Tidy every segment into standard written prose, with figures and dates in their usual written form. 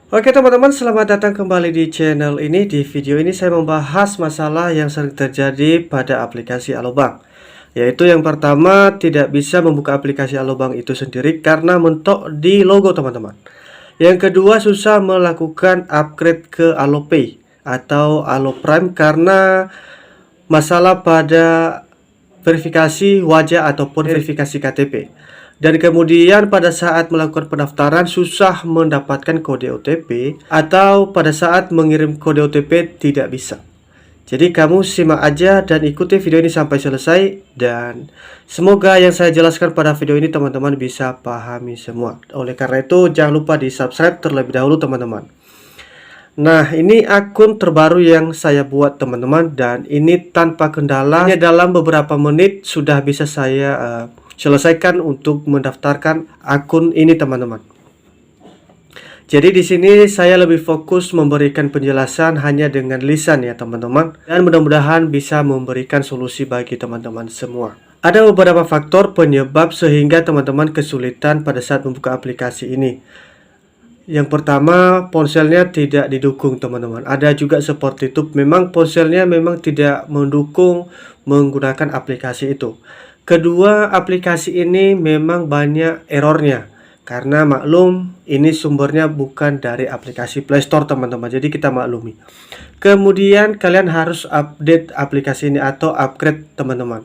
Oke teman-teman, selamat datang kembali di channel ini. Di video ini saya membahas masalah yang sering terjadi pada aplikasi Alubang. Yaitu yang pertama, tidak bisa membuka aplikasi Alubang itu sendiri karena mentok di logo teman-teman. Yang kedua, susah melakukan upgrade ke Alopay atau Aloprime karena masalah pada verifikasi wajah ataupun verifikasi KTP. Dan kemudian pada saat melakukan pendaftaran susah mendapatkan kode OTP, atau pada saat mengirim kode OTP tidak bisa. Jadi kamu simak aja dan ikuti video ini sampai selesai, dan semoga yang saya jelaskan pada video ini teman-teman bisa pahami semua. Oleh karena itu jangan lupa di subscribe terlebih dahulu teman-teman. Nah, ini akun terbaru yang saya buat teman-teman, dan ini tanpa kendala, hanya dalam beberapa menit sudah bisa saya selesaikan untuk mendaftarkan akun ini teman-teman. Jadi di sini saya lebih fokus memberikan penjelasan hanya dengan lisan ya teman-teman, dan mudah-mudahan bisa memberikan solusi bagi teman-teman semua. Ada beberapa faktor penyebab sehingga teman-teman kesulitan pada saat membuka aplikasi ini. Yang pertama, ponselnya tidak didukung teman-teman. Ada juga seperti itu, memang ponselnya memang tidak mendukung menggunakan aplikasi itu. Kedua, aplikasi ini memang banyak errornya, karena maklum ini sumbernya bukan dari aplikasi Play Store teman-teman, jadi kita maklumi. Kemudian kalian harus update aplikasi ini atau upgrade teman-teman.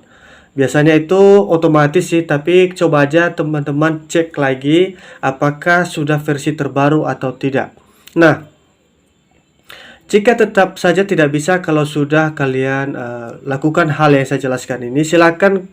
Biasanya itu otomatis sih, tapi coba aja teman-teman cek lagi apakah sudah versi terbaru atau tidak. Nah, jika tetap saja tidak bisa, kalau sudah kalian lakukan hal yang saya jelaskan ini, silakan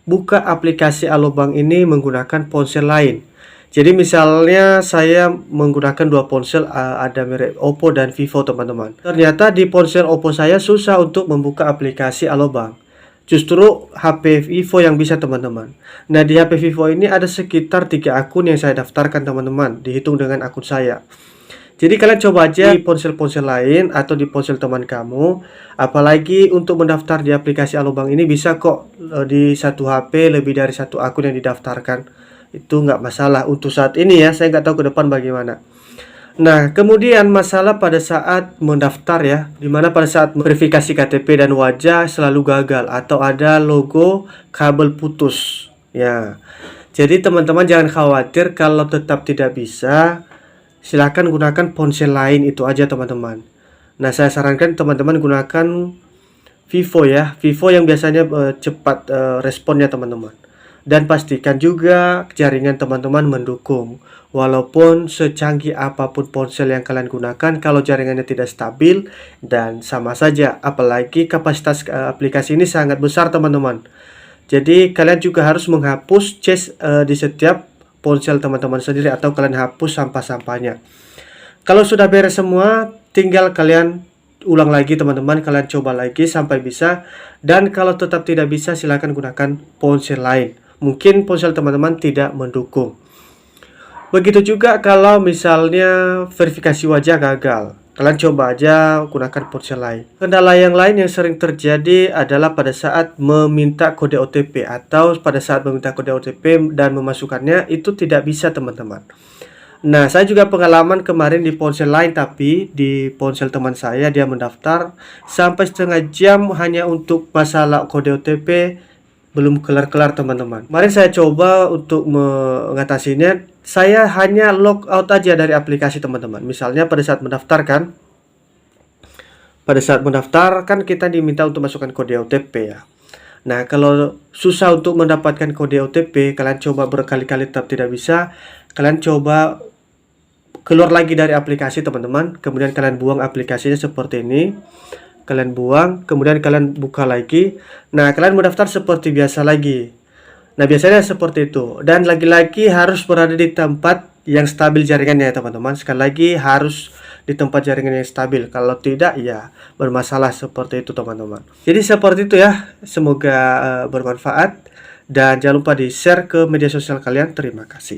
buka aplikasi Alubang ini menggunakan ponsel lain. Jadi misalnya saya menggunakan dua ponsel, ada merek Oppo dan Vivo teman-teman. Ternyata di ponsel Oppo saya susah untuk membuka aplikasi Alubang. Justru HP Vivo yang bisa teman-teman. Nah, di HP Vivo ini ada sekitar 3 akun yang saya daftarkan teman-teman, dihitung dengan akun saya. Jadi kalian coba aja di ponsel-ponsel lain atau di ponsel teman kamu. Apalagi untuk mendaftar di aplikasi Alubang ini bisa kok di satu HP lebih dari satu akun yang didaftarkan. Itu nggak masalah untuk saat ini ya, saya nggak tahu ke depan bagaimana. Nah, kemudian masalah pada saat mendaftar ya, dimana pada saat verifikasi KTP dan wajah selalu gagal atau ada logo kabel putus. Ya, jadi teman-teman jangan khawatir kalau tetap tidak bisa, silahkan gunakan ponsel lain itu aja teman-teman. Nah, saya sarankan teman-teman gunakan Vivo ya, Vivo yang biasanya cepat responnya teman-teman. Dan pastikan juga jaringan teman-teman mendukung. Walaupun secanggih apapun ponsel yang kalian gunakan, kalau jaringannya tidak stabil dan sama saja. Apalagi kapasitas aplikasi ini sangat besar teman-teman. Jadi kalian juga harus menghapus cache di setiap ponsel teman-teman sendiri, atau kalian hapus sampah-sampahnya. Kalau sudah beres semua, tinggal kalian ulang lagi teman-teman, kalian coba lagi sampai bisa. Dan kalau tetap tidak bisa, silahkan gunakan ponsel lain. Mungkin ponsel teman-teman tidak mendukung. Begitu juga kalau misalnya verifikasi wajah gagal, kalian coba aja gunakan ponsel lain. Kendala yang lain yang sering terjadi adalah pada saat meminta kode OTP, atau pada saat meminta kode OTP dan memasukkannya itu tidak bisa teman-teman. Nah, saya juga pengalaman kemarin di ponsel lain, tapi di ponsel teman saya dia mendaftar sampai setengah jam hanya untuk masalah kode OTP, belum kelar-kelar teman-teman. Kemarin saya coba untuk mengatasinya, saya hanya log out aja dari aplikasi teman-teman. Misalnya pada saat mendaftarkan, kita diminta untuk masukkan kode OTP ya. Nah, kalau susah untuk mendapatkan kode OTP, kalian coba berkali-kali tetap tidak bisa, kalian coba keluar lagi dari aplikasi teman-teman. Kemudian kalian buang aplikasinya seperti ini. Kalian buang, kemudian kalian buka lagi. Nah, kalian mendaftar seperti biasa lagi. Nah, biasanya seperti itu. Dan lagi-lagi harus berada di tempat yang stabil jaringannya ya teman-teman. Sekali lagi harus di tempat jaringan yang stabil. Kalau tidak ya bermasalah seperti itu teman-teman. Jadi seperti itu ya. Semoga bermanfaat. Dan jangan lupa di share ke media sosial kalian. Terima kasih.